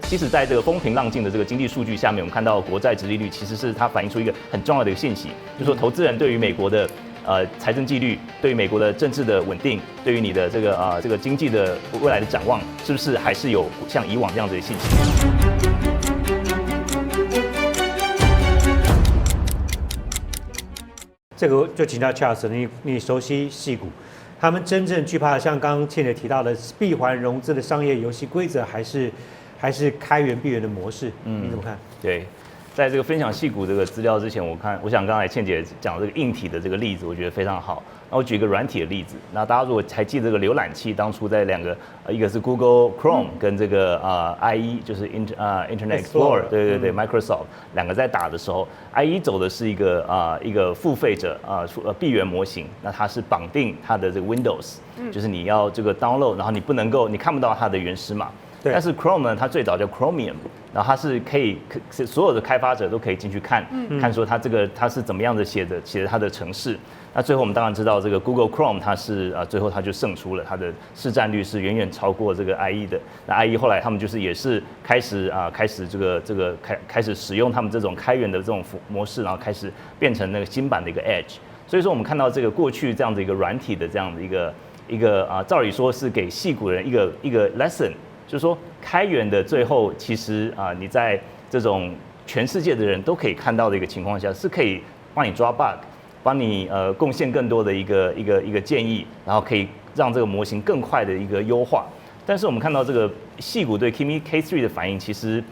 即使在这个风平浪静的这个经济数据下面，我们看到国债殖利率其实是它反映出一个很重要的一个信息，就是说投资人对于美国的财政纪律，对于美国的政治的稳定，对于你的这个经济的未来的展望，是不是还是有像以往这样子的信息？这个就请教 Charles， 你熟悉矽谷，他们真正惧怕的，像刚刚倩姐提到的闭环融资的商业游戏规则，还是开源闭源的模式？你怎么看？对。在这个分享矽谷这个资料之前，我想刚才倩姐讲这个硬体的这个例子，我觉得非常好。那我举一个软体的例子。那大家如果还记得这个浏览器，当初在两个，一个是 Google Chrome 跟这个IE， 就是Internet Explorer， 对 Microsoft 两个在打的时候 ，IE 走的是一个付费者闭源模型，那它是绑定它的这个 Windows， 就是你要这个 download， 然后你看不到它的原始码。但是 Chrome 呢，它最早叫 Chromium， 然后它是所有的开发者都可以进去看看说它是怎么样的写的它的程式。那最后我们当然知道这个 Google Chrome 它是最后它就胜出了，它的市占率是远远超过这个 IE 的。那 IE 后来他们就是也是开始开始使用他们这种开源的这种模式，然后开始变成那个新版的一个 Edge。所以说我们看到这个过去这样的一个软体的这样的一个照理说是给矽谷人一个 lesson。就是说，开源的最后，其实你在这种全世界的人都可以看到的一个情况下，是可以帮你抓 bug， 帮你贡献更多的一个建议，然后可以让这个模型更快的一个优化。但是我们看到这个矽谷对 Kimi K3 的反应，其实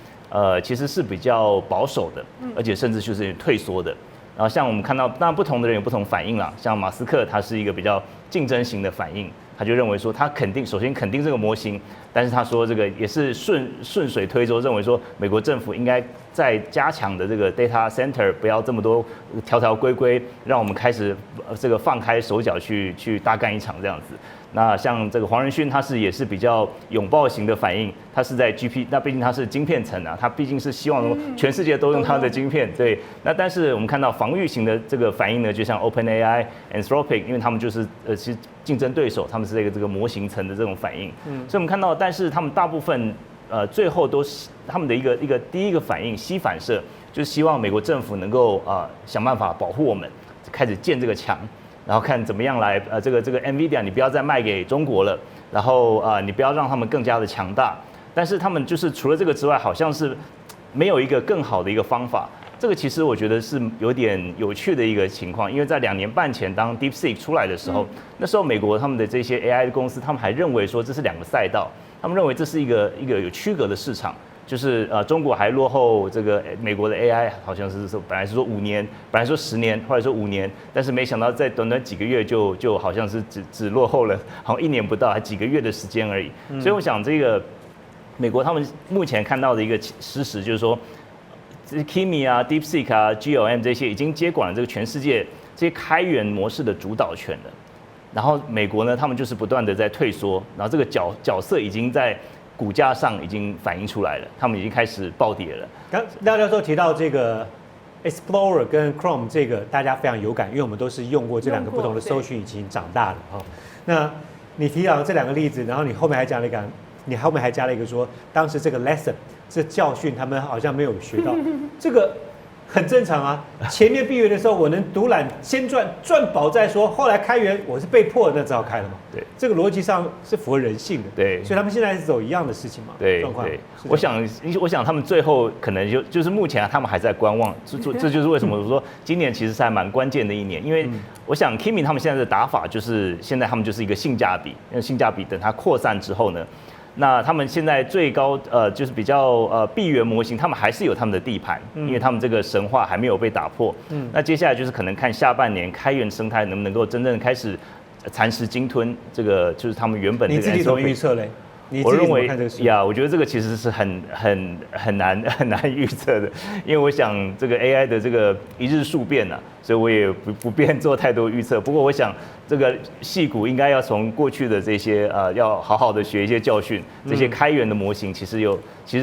是比较保守的，而且甚至就是退缩的。然后像我们看到，当然不同的人有不同反应啦。像马斯克他是一个比较竞争型的反应，他就认为说他首先肯定这个模型，但是他说这个也是顺水推舟，认为说美国政府应该在加强的这个 data center， 不要这么多条条规规，让我们开始这个放开手脚去大干一场这样子。那像这个黄仁勋，他也是比较拥抱型的反应，他是在 那毕竟他是晶片层啊，他毕竟是希望全世界都用他的晶片，对。那但是我们看到防御型的这个反应呢，就像 OpenAI、Anthropic， 因为他们就是其实竞争对手，他们是这个模型层的这种反应，所以我们看到，但是他们大部分最后都是他们的第一个反应吸反射，就是希望美国政府能够想办法保护我们，开始建这个墙。然后看怎么样来这个 NVIDIA 你不要再卖给中国了，然后你不要让他们更加的强大。但是他们就是除了这个之外，好像是没有一个更好的一个方法。这个其实我觉得是有点有趣的一个情况，因为在2年半前当 DeepSeek 出来的时候，那时候美国他们的这些 AI 的公司，他们还认为说这是2个赛道，他们认为这是一个有区隔的市场。就是中国还落后这个美国的 AI， 好像是说本来是说5年，本来说10年，后来说5年，但是没想到在短短几个月就好像是只落后了，好像1年不到，还几个月的时间而已。所以我想这个美国他们目前看到的一个事实就是说，这 Kimi 啊、DeepSeek 啊、GLM 这些已经接管了这个全世界这些开源模式的主导权了。然后美国呢，他们就是不断的在退缩，然后这个角色已经在股价上已经反映出来了，他们已经开始暴跌了。刚廖教授提到这个 Explorer 跟 Chrome 这个大家非常有感，因为我们都是用过这2个不同的搜寻引擎长大的哈。那你提到这2个例子，然后你后面还加了一个说，当时这个 lesson 这教训他们好像没有学到，这个很正常啊。前面闭源的时候我能独揽先赚饱再说，后来开源我是被迫的，那只好开了嘛。对，这个逻辑上是符合人性的。对，所以他们现在是走一样的事情嘛。对，状况。我想他们最后可能就是目前他们还在观望，这就是为什么我说今年其实是还蛮关键的一年，因为我想 Kimi 他们现在的打法就是现在他们就是一个性价比，因为性价比等它扩散之后呢。那他们现在最高就是比较闭源模型，他们还是有他们的地盘，因为他们这个神话还没有被打破。那接下来就是可能看下半年开源生态能不能够真正开始蚕食鲸吞，这个就是他们原本这个。你自己怎么预测嘞？我认为呀，我觉得这个其实是很难预测的，因为我想这个 AI 的这个一日数变啊，所以我也不便做太多预测。不过我想这个矽谷应该要从过去的这些要好好的学一些教训，这些开源的模型其实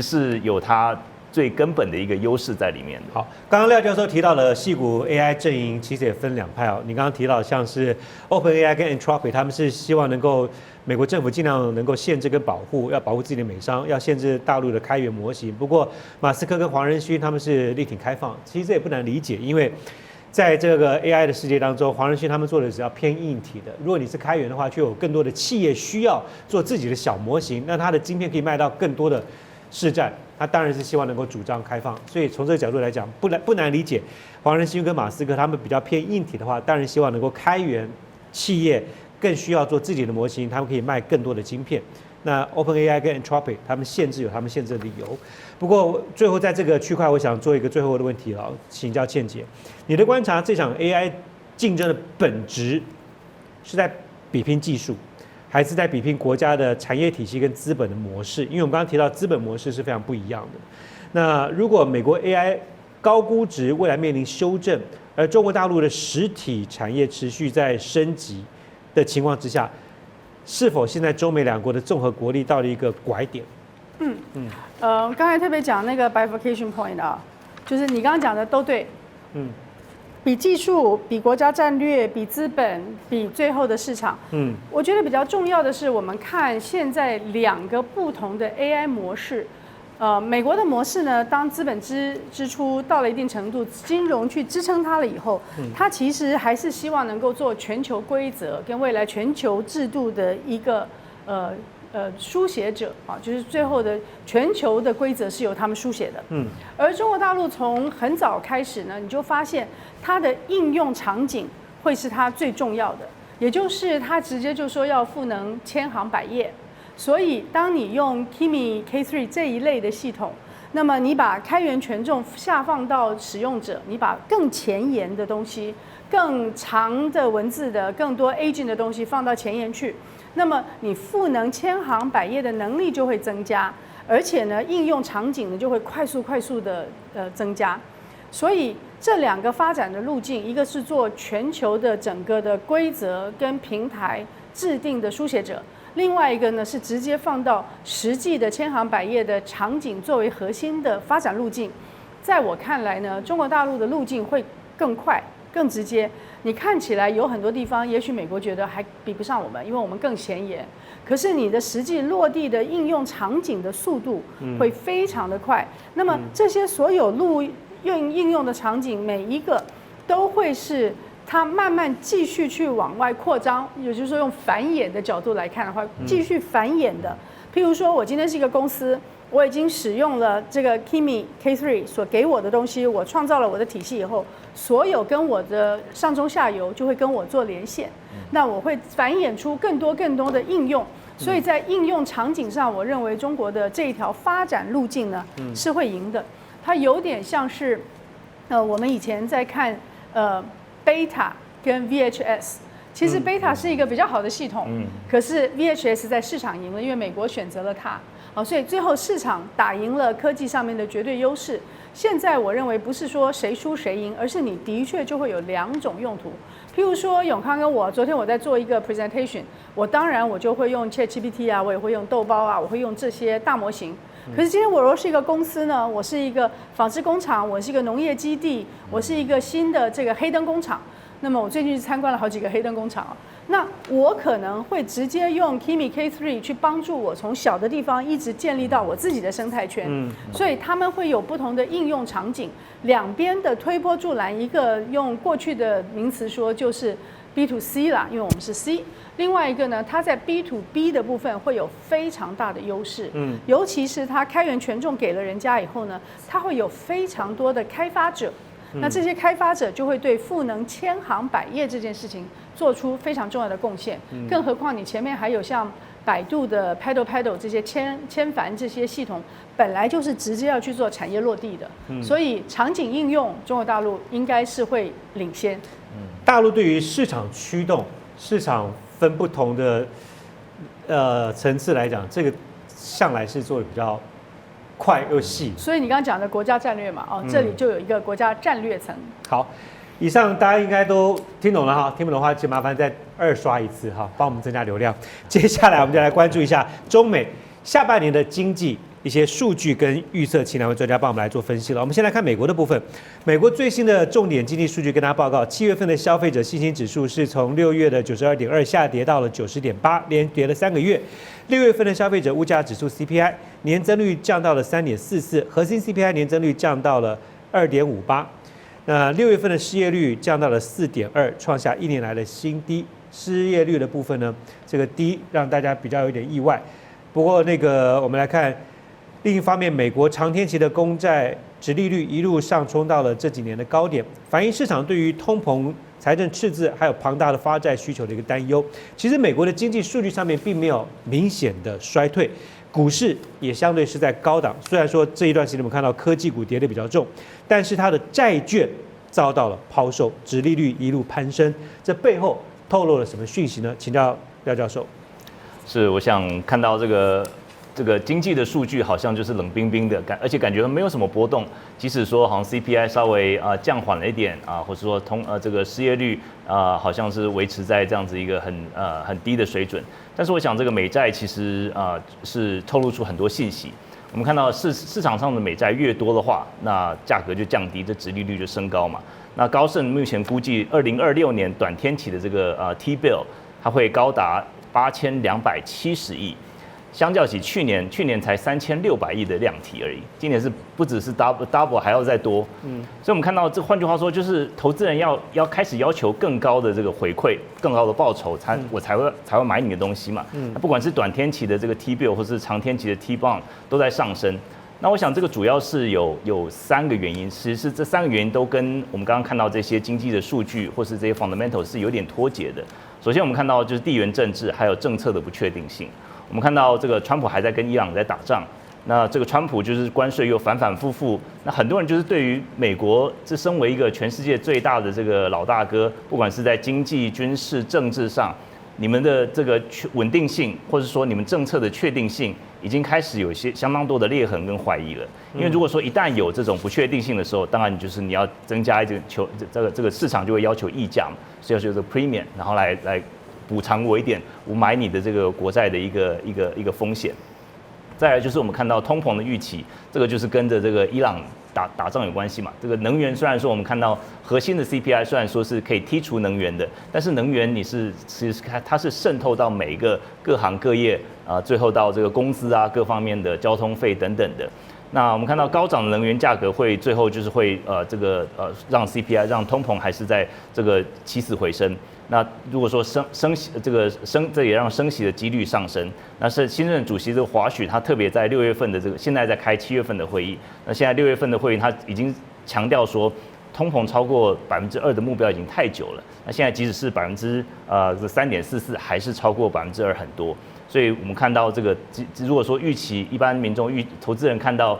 是有它最根本的一个优势在里面的。好，刚刚廖教授提到了矽谷 AI 阵营，其实也分两派哦。你刚刚提到像是 OpenAI 跟 Anthropic， 他们是希望能够美国政府尽量能够限制跟保护，要保护自己的美商，要限制大陆的开源模型。不过马斯克跟黄仁勋他们是力挺开放，其实这也不难理解，因为在这个 AI 的世界当中，黄仁勋他们做的只要偏硬体的。如果你是开源的话，就有更多的企业需要做自己的小模型，那它的晶片可以卖到更多的市占。他当然是希望能够主张开放，所以从这个角度来讲，不难理解。黄仁勋跟马斯克他们比较偏硬体的话，当然希望能够开源，企业更需要做自己的模型，他们可以卖更多的晶片。那 OpenAI 跟 Anthropic 他们限制有他们限制的理由。不过最后在这个区块，我想做一个最后的问题了，请教倩姐，你的观察，这场 AI 竞争的本质是在比拼技术，还是在比拼国家的产业体系跟资本的模式？因为我们刚刚提到资本模式是非常不一样的。那如果美国 AI 高估值未来面临修正，而中国大陆的实体产业持续在升级的情况之下，是否现在中美两国的综合国力到了一个拐点？刚才特别讲那个 bifurcation point 啊，就是你刚刚讲的都对，比技术、比国家战略、比资本、比最后的市场，我觉得比较重要的是，我们看现在两个不同的 AI 模式。美国的模式呢，当资本支出到了一定程度，金融去支撑它了以后，它其实还是希望能够做全球规则跟未来全球制度的一个书写者啊，就是最后的全球的规则是由他们书写的。而中国大陆从很早开始呢，你就发现它的应用场景会是它最重要的，也就是它直接就说要赋能千行百业。所以，当你用 Kimi K3 这一类的系统，那么你把开源权重下放到使用者，你把更前沿的东西、更长的文字的、更多 agent 的东西放到前沿去，那么你赋能千行百业的能力就会增加，而且呢，应用场景呢就会快速的增加。所以这两个发展的路径，一个是做全球的整个的规则跟平台制定的书写者。另外一个呢是直接放到实际的千行百业的场景作为核心的发展路径，在我看来呢，中国大陆的路径会更快、更直接。你看起来有很多地方，也许美国觉得还比不上我们，因为我们更前沿。可是你的实际落地的应用场景的速度会非常的快。那么这些所有应用的场景，每一个都会是。它慢慢继续去往外扩张，也就是说用繁衍的角度来看的话，继续繁衍的。譬如说，我今天是一个公司，我已经使用了这个 Kimi K3 所给我的东西，我创造了我的体系以后，所有跟我的上中下游就会跟我做连线，那我会繁衍出更多的应用。所以在应用场景上，我认为中国的这一条发展路径呢是会赢的。它有点像是，我们以前在看Beta 跟 VHS， 其实 Beta 是一个比较好的系统，可是 VHS 在市场赢了，因为美国选择了它，所以最后市场打赢了科技上面的绝对优势。现在我认为不是说谁输谁赢，而是你的确就会有两种用途。譬如说永康跟我，昨天我在做一个 presentation， 我当然我就会用 ChatGPT 啊，我也会用豆包啊，我会用这些大模型。可是今天我若是一个公司呢，我是一个纺织工厂，我是一个农业基地，我是一个新的这个黑灯工厂。那么我最近参观了好几个黑灯工厂，那我可能会直接用 Kimi K3 去帮助我从小的地方一直建立到我自己的生态圈。所以他们会有不同的应用场景，两边的推波助澜，一个用过去的名词说就是 B to C 啦，因为我们是 C。另外一个呢，它在 B to B 的部分会有非常大的优势，尤其是它开源权重给了人家以后呢，它会有非常多的开发者，那这些开发者就会对赋能千行百业这件事情做出非常重要的贡献。更何况你前面还有像百度的 Paddle 这些千帆这些系统，本来就是直接要去做产业落地的，所以场景应用中国大陆应该是会领先。大陆对于市场驱动、市场分不同的层次来讲，这个向来是做的比较快又细。所以你刚刚讲的国家战略嘛，这里就有一个国家战略层。好，以上大家应该都听懂了哈，听不懂的话就麻烦再2刷一次哈，帮我们增加流量。接下来我们就来关注一下中美下半年的经济一些数据跟预测，请两位专家帮我们来做分析了。我们先来看美国的部分，美国最新的重点经济数据跟大家报告，7月份的消费者信心指数是从6月的92.2下跌到了90.8，连跌了3个月。6月份的消费者物价指数 CPI 年增率降到了3.44，核心 CPI 年增率降到了2.58。那6月份的失业率降到了4.2，创下1年来的新低。失业率的部分呢，这个低让大家比较有点意外。不过我们来看。另一方面，美国长天期的公债殖利率一路上冲到了这几年的高点，反映市场对于通膨、财政赤字还有庞大的发债需求的一个担忧。其实美国的经济数据上面并没有明显的衰退，股市也相对是在高档。虽然说这一段时间我们看到科技股跌得比较重，但是它的债券遭到了抛售，殖利率一路攀升，这背后透露了什么讯息呢？请教廖教授。是，我想看到这个经济的数据好像就是冷冰冰的而且感觉没有什么波动。即使说好像 CPI 稍微降缓了一点或者说这个失业率好像是维持在这样子一个很低的水准。但是我想这个美债其实是透露出很多信息。我们看到市场上的美债越多的话，那价格就降低，这殖利率就升高嘛。那高盛目前估计2026年短天期的这个T-bill 它会高达8270亿。相较起去年才3600亿的量体而已，今年是不只是 double 还要再多，所以我们看到这换句话说就是投资人要开始要求更高的这个回馈，更高的报酬，我才会买你的东西嘛。不管是短天期的这个 T-bill 或是长天期的 T-bond 都在上升。那我想这个主要是有3个原因，其实是这3个原因都跟我们刚刚看到这些经济的数据或是这些 fundamental 是有点脱节的。首先我们看到就是地缘政治还有政策的不确定性。我们看到这个川普还在跟伊朗在打仗，那这个川普就是关税又反反复复，那很多人就是对于美国这身为一个全世界最大的这个老大哥，不管是在经济、军事、政治上，你们的这个稳定性，或者说你们政策的确定性，已经开始有一些相当多的裂痕跟怀疑了。因为如果说一旦有这种不确定性的时候，当然就是你要增加这个市场就会要求溢价嘛，是要求这个 premium， 然后来补偿我一点，我买你的这个国债的一个风险。再来就是我们看到通膨的预期，这个就是跟着这个伊朗打仗有关系嘛。这个能源虽然说我们看到核心的 CPI 虽然说是可以剔除能源的，但是能源其实它是渗透到每一个各行各业最后到这个工资各方面的交通费等等的。那我们看到高涨的能源价格会最后就是会让 CPI 让通膨还是在这个起死回生。那如果说这也让升息的几率上升。那是新任主席这个华许他特别在6月份的现在在开7月份的会议。那现在6月份的会议他已经强调说，通膨超过2%的目标已经太久了。那现在即使是3.44%，还是超过2%很多。所以我们看到这个，如果说预期一般民众投资人看到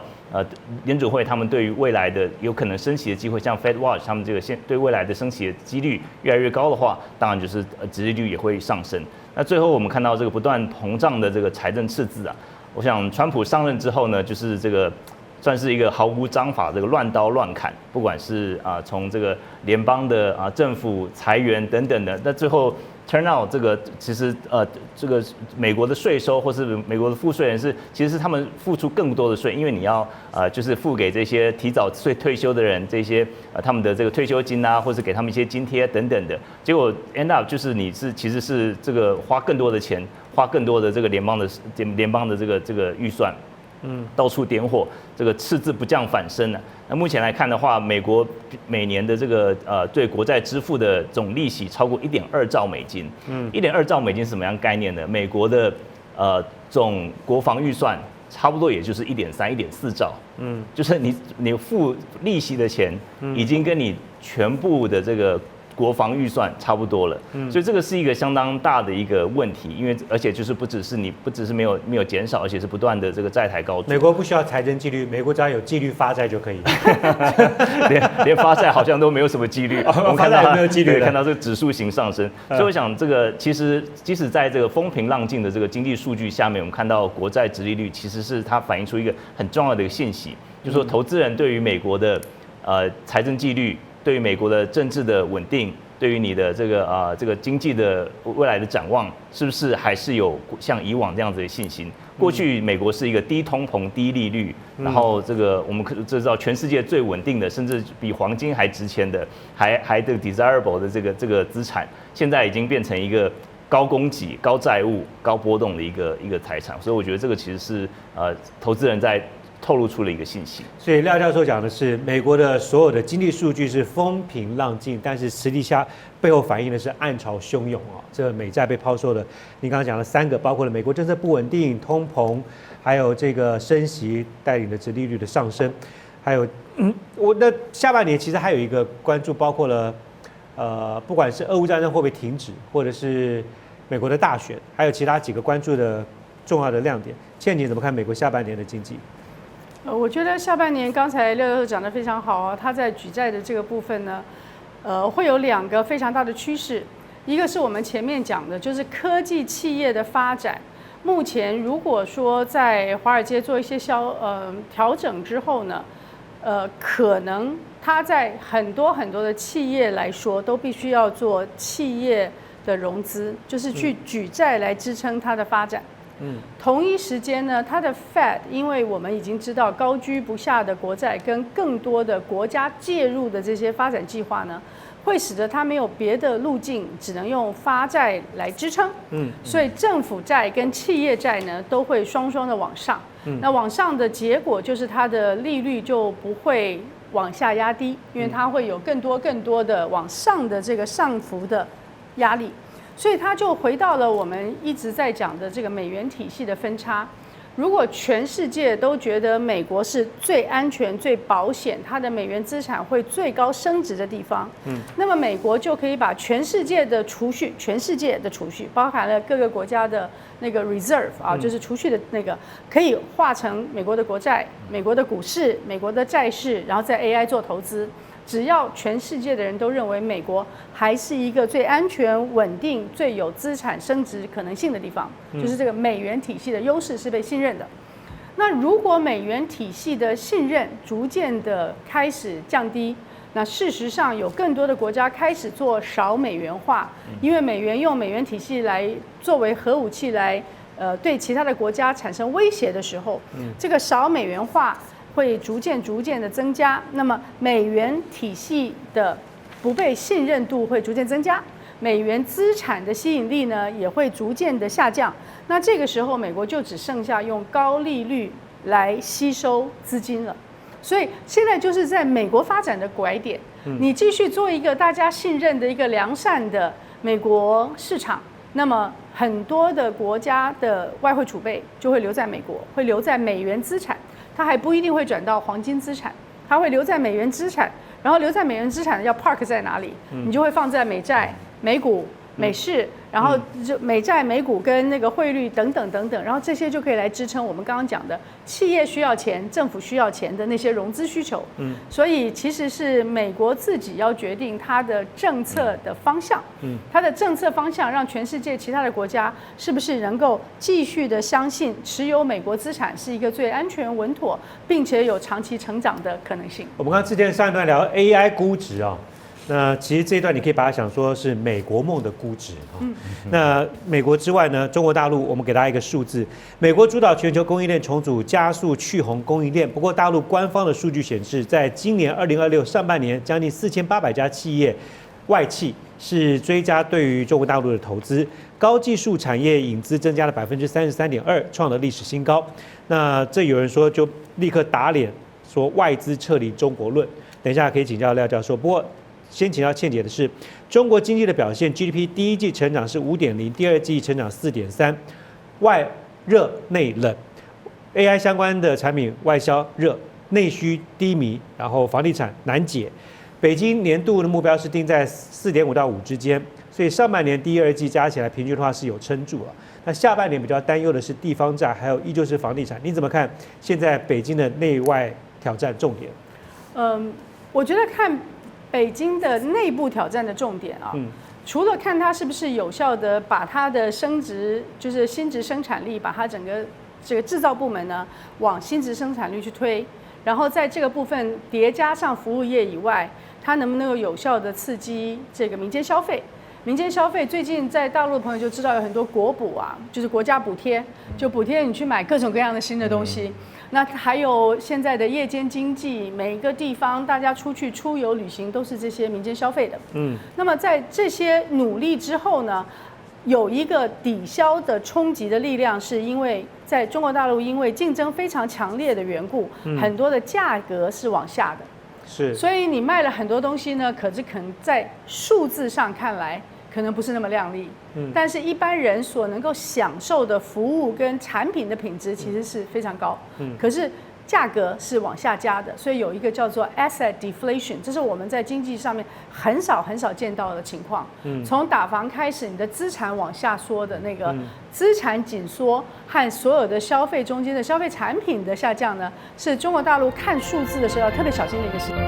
联准会他们对于未来的有可能升息的机会，像 Fed Watch 他们这个对未来的升息的几率越来越高的话，当然就是殖利率也会上升。那最后我们看到这个不断膨胀的这个财政赤字我想川普上任之后呢，就是这个算是一个毫无章法这个乱刀乱砍，不管是从这个联邦的政府裁员等等的，那最后 turn out 这个其实这个美国的税收或是美国的赋税人其实是他们付出更多的税，因为你要就是付给这些提早退休的人这些他们的这个退休金或是给他们一些津贴等等的，结果 end up 就是其实是这个花更多的钱，花更多的这个联邦的这个预算。到处点火，这个赤字不降反升了。那目前来看的话，美国每年的这个对国债支付的总利息超过1.2兆美金。1.2兆美金是什么样概念呢？美国的总国防预算差不多也就是1.3、1.4兆。就是你付利息的钱，已经跟你全部的这个国防预算差不多了，所以这个是一个相当大的一个问题，因为而且就是不只是没有减少，而且是不断的这个债台高筑。美国不需要财政纪律，美国只要有纪律发债就可以。连发债好像都没有什么纪律，我们看到没有纪律，看到这个指数型上升，所以我想这个其实即使在这个风平浪静的这个经济数据下面，我们看到国债殖利率其实是它反映出一个很重要的一个信息，就是说投资人对于美国的财政纪律。对于美国的政治的稳定，对于你的这个经济的未来的展望，是不是还是有像以往这样子的信心？过去美国是一个低通膨、低利率，然后这个我们知道全世界最稳定的，甚至比黄金还值钱的，还这个 desirable 的这个资产，现在已经变成一个高供给、高债务、高波动的一个财产。所以我觉得这个其实是投资人在透露出了一个信息。所以廖教授讲的是，美国的所有的经济数据是风平浪静，但是实际下背后反映的是暗潮汹涌啊。这个美债被抛售的，你刚刚讲了3个，包括了美国政策不稳定、通膨，还有这个升息带领的殖利率的上升，还有那下半年其实还有一个关注，包括了不管是俄乌战争会不会停止，或者是美国的大选，还有其他几个关注的重要的亮点。倩姐怎么看美国下半年的经济？我觉得下半年刚才廖教授讲得非常好啊，他在举债的这个部分呢，会有2个非常大的趋势，一个是我们前面讲的，就是科技企业的发展。目前如果说在华尔街做一些调整之后呢，可能它在很多的企业来说，都必须要做企业的融资，就是去举债来支撑它的发展。同一时间呢，它的 Fed， 因为我们已经知道高居不下的国债跟更多的国家介入的这些发展计划呢，会使得它没有别的路径，只能用发债来支撑。所以政府债跟企业债呢都会双双的往上。那往上的结果就是它的利率就不会往下压低，因为它会有更多的往上的这个上浮的压力。所以它就回到了我们一直在讲的这个美元体系的分差。如果全世界都觉得美国是最安全、最保险，它的美元资产会最高升值的地方，那么美国就可以把全世界的储蓄，包含了各个国家的那个 reserve 啊，就是储蓄的那个，可以化成美国的国债、美国的股市、美国的债市，然后在 AI 做投资。只要全世界的人都认为美国还是一个最安全、稳定、最有资产升值可能性的地方，就是这个美元体系的优势是被信任的。那如果美元体系的信任逐渐的开始降低，那事实上有更多的国家开始做少美元化，因为美元用美元体系来作为核武器来对其他的国家产生威胁的时候，这个少美元化会逐渐的增加，那么美元体系的不被信任度会逐渐增加，美元资产的吸引力呢也会逐渐的下降。那这个时候，美国就只剩下用高利率来吸收资金了。所以现在就是在美国发展的拐点，你继续做一个大家信任的一个良善的美国市场，那么很多的国家的外汇储备就会留在美国，会留在美元资产。它还不一定会转到黄金资产，它会留在美元资产，然后留在美元资产要 park 在哪里？你就会放在美债、美股、美市，然后就美债、美股跟那个汇率等等，然后这些就可以来支撑我们刚刚讲的企业需要钱、政府需要钱的那些融资需求。所以其实是美国自己要决定它的政策的方向。它的政策方向让全世界其他的国家是不是能够继续的相信持有美国资产是一个最安全、稳妥，并且有长期成长的可能性。我们刚刚之前上一段聊 AI 估值啊。那其实这一段你可以把它想说是美国梦的估值啊。那美国之外呢，中国大陆我们给大家一个数字，美国主导全球供应链重组，加速去红供应链。不过大陆官方的数据显示，在今年2026上半年，将近4800家企业外企是追加对于中国大陆的投资，高技术产业引资增加了33.2%，创了历史新高。那这有人说就立刻打脸，说外资撤离中国论。等一下可以请教廖教授。不过先请教倩姐的是，中国经济的表现 ，GDP 第一季成长是5.0%，第二季成长4.3%，外热内冷 ，AI 相关的产品外销热，内需低迷，然后房地产难解。北京年度的目标是定在4.5到5之间，所以上半年第一、二季加起来平均的话是有撑住了。那下半年比较担忧的是地方债，还有依旧是房地产。你怎么看现在北京的内外挑战重点？我觉得看北京的内部挑战的重点啊，除了看它是不是有效的把它的升值，就是新质生产力，把它整个这个制造部门呢往新质生产率去推，然后在这个部分叠加上服务业以外，它能不能够有效的刺激这个民间消费？民间消费最近在大陆的朋友就知道有很多国补啊，就是国家补贴，就补贴你去买各种各样的新的东西。那还有现在的夜间经济，每一个地方大家出去出游旅行都是这些民间消费的。那么在这些努力之后呢，有一个抵消的冲击的力量，是因为在中国大陆因为竞争非常强烈的缘故，很多的价格是往下的。是，所以你卖了很多东西呢，可能在数字上看来可能不是那么亮丽，但是一般人所能够享受的服务跟产品的品质其实是非常高，可是价格是往下加的，所以有一个叫做 asset deflation， 这是我们在经济上面很少见到的情况。从打房开始，你的资产往下缩的那个资产紧缩和所有的消费中间的消费产品的下降呢，是中国大陆看数字的时候要特别小心的一个事情。